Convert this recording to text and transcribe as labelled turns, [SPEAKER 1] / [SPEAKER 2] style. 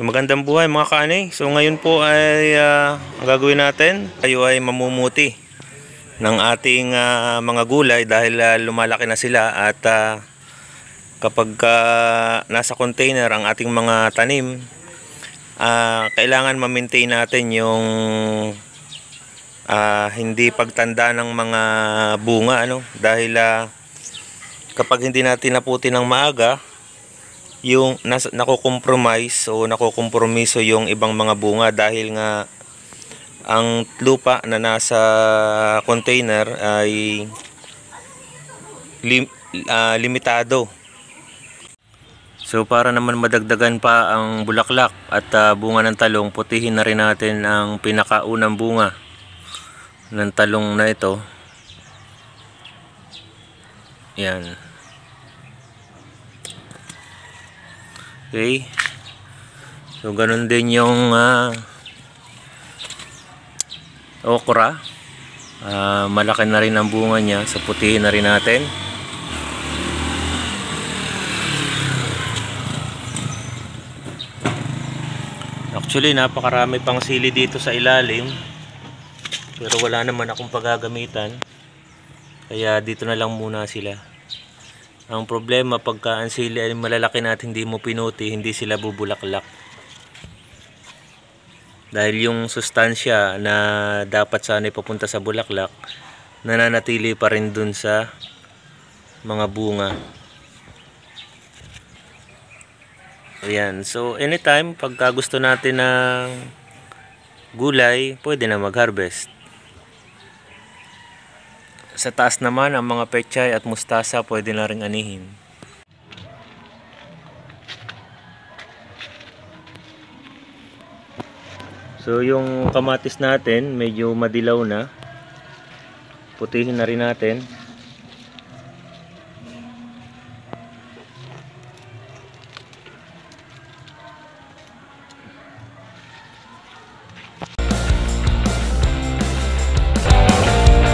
[SPEAKER 1] So, magandang buhay mga kaanay. So ngayon po ay ang gagawin natin, tayo ay mamumuti ng ating mga gulay dahil lumalaki na sila at kapag nasa container ang ating mga tanim, kailangan ma-maintain natin yung hindi pagtanda ng mga bunga, dahil kapag hindi natin naputi ng maaga, yung nakokompromise o nakokompromiso yung ibang mga bunga dahil nga ang lupa na nasa container ay limitado. So para naman madagdagan pa ang bulaklak at bunga ng talong, putihin na rin natin ang pinakaunang bunga ng talong na ito. Yan. Okay. So ganun din yung okra. Malaki na rin ang bunga niya. So putihin na rin natin. Actually napakarami pang sili dito sa ilalim, pero wala naman akong paggagamitan, kaya dito na lang muna sila. Ang problema pagka ang sili ay malalaki na at hindi mo pinuti, hindi sila bubulaklak. Dahil yung sustansya na dapat sana ipapunta sa bulaklak, nananatili pa rin dun sa mga bunga. Ayan. So anytime pagka gusto natin ng gulay, pwede na mag-harvest. Sa taas naman ang mga pechay at mustasa pwede na ring anihin. So yung kamatis natin medyo madilaw na, putihin na rin natin.